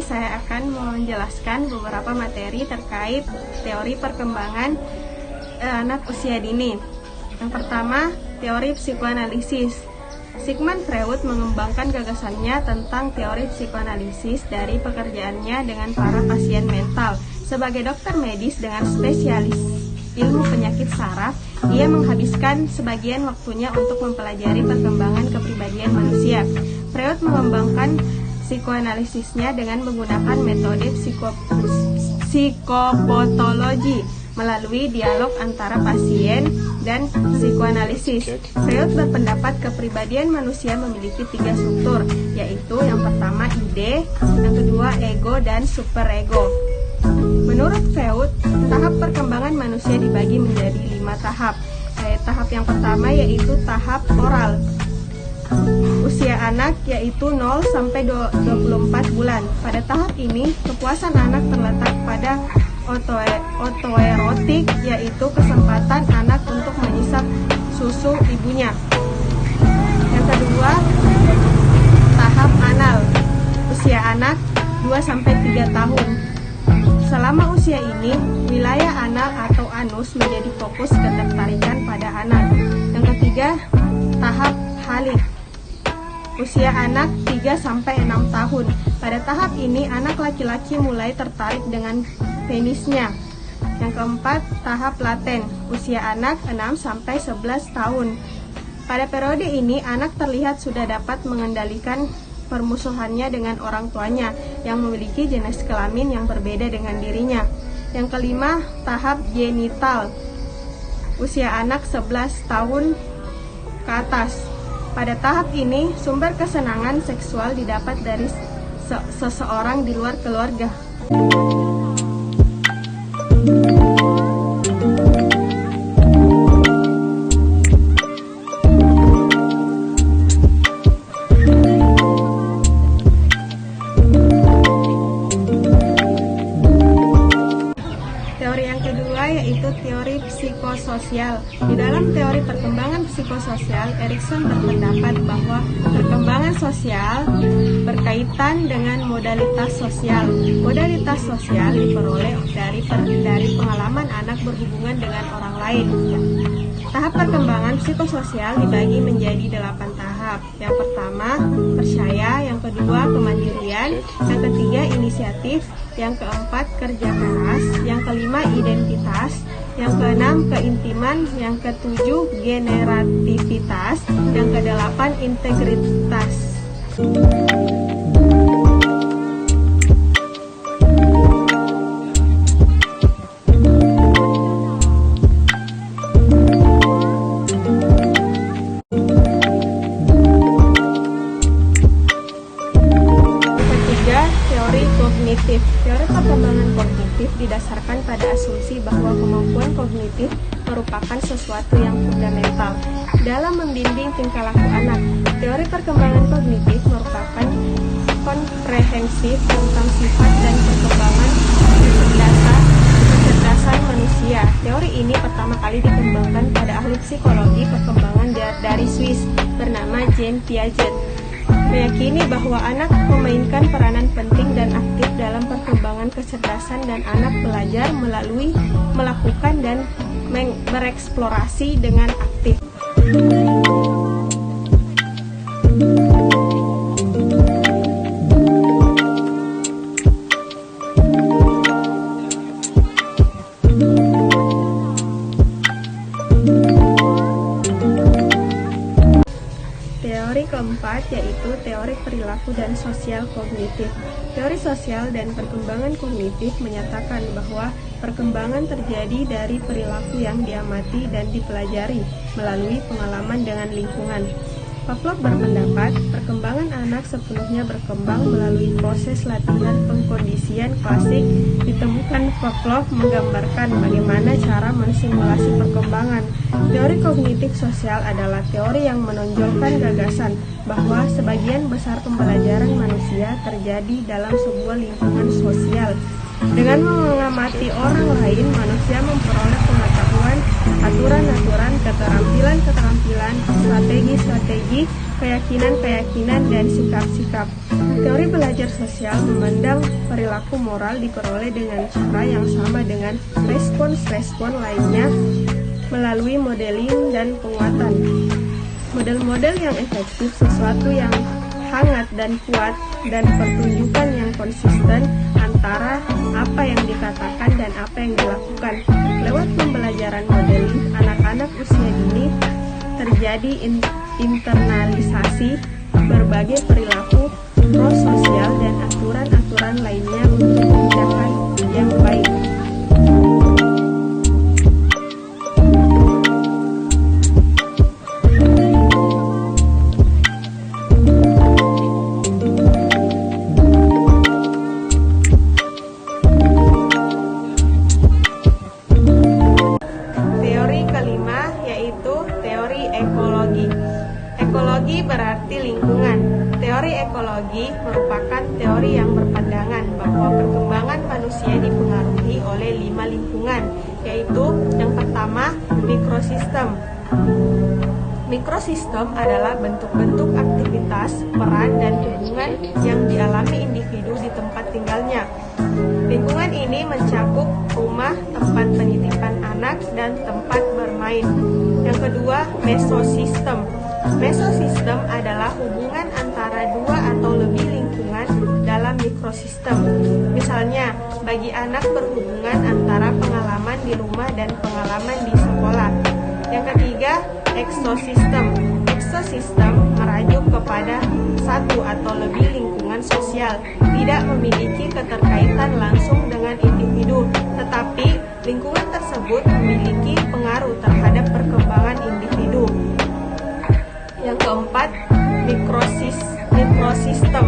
saya akan menjelaskan beberapa materi terkait teori perkembangan anak usia dini. Yang pertama, teori psikoanalisis. Sigmund Freud mengembangkan gagasannya tentang teori psikoanalisis dari pekerjaannya dengan para pasien mental. Sebagai dokter medis dengan spesialis ilmu penyakit saraf, ia menghabiskan sebagian waktunya untuk mempelajari perkembangan kepribadian manusia. Freud mengembangkan psikoanalisisnya dengan menggunakan metode psikopatologi melalui dialog antara pasien dan psikoanalisis. Freud berpendapat kepribadian manusia memiliki 3 struktur, yaitu yang pertama ide, yang kedua ego, dan superego. Menurut Freud, tahap perkembangan manusia dibagi menjadi 5 tahap. Tahap yang pertama yaitu tahap oral. Usia anak yaitu 0 sampai 24 bulan. Pada tahap ini, kepuasan anak terletak pada autoerotik, yaitu kesempatan anak untuk menyisap susu ibunya. Yang kedua, tahap anal. Usia anak 2 sampai 3 tahun. Selama usia ini, wilayah anal atau anus menjadi fokus ketertarikan pada anak. Yang ketiga, tahap halik. Usia anak 3 sampai 6 tahun. Pada tahap ini, anak laki-laki mulai tertarik dengan penisnya. Yang keempat, tahap laten. Usia anak 6 sampai 11 tahun. Pada periode ini, anak terlihat sudah dapat mengendalikan permusuhannya dengan orang tuanya yang memiliki jenis kelamin yang berbeda dengan dirinya. Yang kelima, tahap genital. Usia anak 11 tahun ke atas. Pada tahap ini, sumber kesenangan seksual didapat dari seseorang di luar keluarga. Teori yang kedua yaitu teori psikososial. Di dalam teori perkembangan psikososial, Erikson berpendapat bahwa perkembangan sosial berkaitan dengan modalitas sosial. Modalitas sosial diperoleh dari pengalaman anak berhubungan dengan orang lain. Tahap perkembangan psikososial dibagi menjadi 8 tahap. Yang pertama, percaya. Yang kedua, kemandirian. Yang ketiga, inisiatif. Yang keempat, kerja keras. Yang kelima, identitas. Yang keenam, keintiman. Yang ketujuh, generativitas. Yang kedelapan, integritas. Teori perkembangan kognitif didasarkan pada asumsi bahwa kemampuan kognitif merupakan sesuatu yang fundamental dalam membimbing tingkah laku anak. Teori perkembangan kognitif merupakan komprehensif tentang sifat dan perkembangan kecerdasan manusia. Teori ini pertama kali dikembangkan pada ahli psikologi perkembangan dari Swiss bernama Jean Piaget. Meyakini bahwa anak memainkan peranan penting dan aktif dalam perkembangan kecerdasan dan anak belajar melalui melakukan dan bereksplorasi dengan aktif. Teori keempat yaitu teori perilaku dan sosial kognitif. Teori sosial dan perkembangan kognitif menyatakan bahwa perkembangan terjadi dari perilaku yang diamati dan dipelajari melalui pengalaman dengan lingkungan. Pavlov berpendapat perkembangan anak sepenuhnya berkembang melalui proses latihan pengkondisian klasik. Ditemukan Pavlov menggambarkan bagaimana cara mensimulasi perkembangan. Teori kognitif sosial adalah teori yang menonjolkan gagasan bahwa sebagian besar pembelajaran manusia terjadi dalam sebuah lingkungan sosial. Dengan mengamati orang lain, manusia memperoleh pengetahuan, aturan-aturan, keterampilan-keterampilan, strategi-strategi, keyakinan-keyakinan, dan sikap-sikap. Teori belajar sosial memandang perilaku moral diperoleh dengan cara yang sama dengan respons-respons lainnya melalui modeling dan penguatan. Model-model yang efektif, sesuatu yang hangat dan kuat, dan pertunjukan yang konsisten antara apa yang dikatakan dan apa yang dilakukan. Lewat pembelajaran modeling, anak-anak usia dini terjadi internalisasi berbagai perilaku prososial dan aturan-aturan lainnya untuk tindakan yang baik. Teori kelima yaitu teori ekologi. Ekologi berarti lingkungan. Teori ekologi merupakan teori yang berpandangan bahwa perkembangan manusia dipengaruhi oleh 5 lingkungan, yaitu yang pertama, mikrosistem. Mikrosistem adalah bentuk-bentuk aktivitas, peran, dan hubungan yang dialami individu di tempat tinggalnya. Lingkungan ini mencakup rumah, tempat penitipan anak, dan tempat bermain. Yang kedua, mesosistem. Mesosistem adalah hubungan antara 2 atau lebih lingkungan dalam mikrosistem. Misalnya, bagi anak berhubungan antara pengalaman di rumah dan pengalaman di sekolah. Yang ketiga, eksosistem. Eksosistem merujuk kepada 1 atau lebih lingkungan sosial, tidak memiliki keterkaitan langsung dengan individu, tetapi lingkungan tersebut memiliki pengaruh terhadap perkembangan individu. Yang keempat, mikrosistem.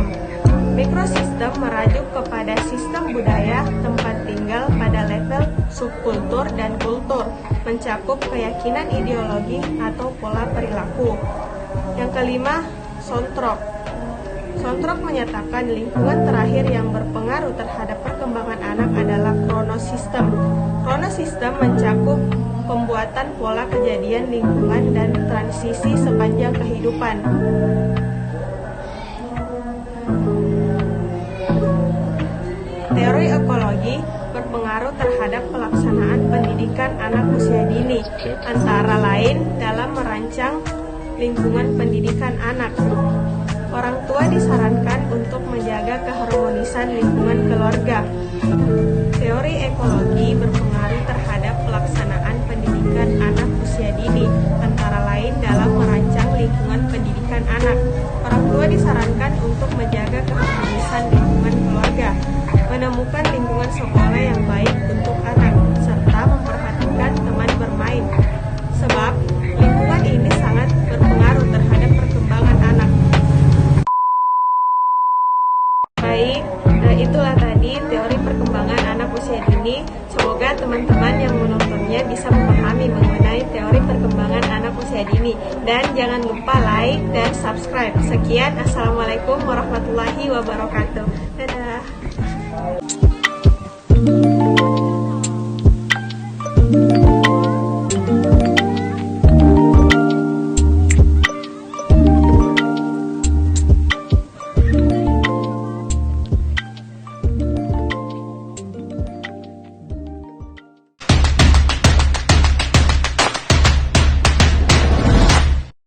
Mikrosistem merujuk kepada sistem budaya tempat tinggal pada level subkultur dan kultur, mencakup keyakinan ideologi atau pola perilaku. Yang kelima, sontrok. Sontrok menyatakan lingkungan terakhir yang berpengaruh terhadap perkembangan anak adalah kronosistem. Kronosistem mencakup pembuatan pola kejadian lingkungan dan transisi sepanjang kehidupan. Teori ekologi berpengaruh terhadap pelaksanaan pendidikan anak usia dini, antara lain dalam merancang lingkungan pendidikan anak. Orang tua disarankan untuk menjaga keharmonisan lingkungan keluarga. Teori ekologi berpengaruh terhadap pelaksanaan pendidikan anak usia dini, antara lain dalam merancang lingkungan pendidikan anak. Orang tua disarankan untuk menjaga keharmonisan lingkungan keluarga, menemukan lingkungan sekolah yang baik untuk anak, serta memperhatikan teman bermain. Sebab lingkungan ini sangat berpengaruh terhadap perkembangan anak. Baik, itulah tadi teori perkembangan anak usia dini. Semoga teman-teman yang menontonnya bisa memahami mengenai teori perkembangan anak usia dini. Dan jangan lupa like dan subscribe. Sekian, Assalamualaikum warahmatullahi wabarakatuh. Dadah.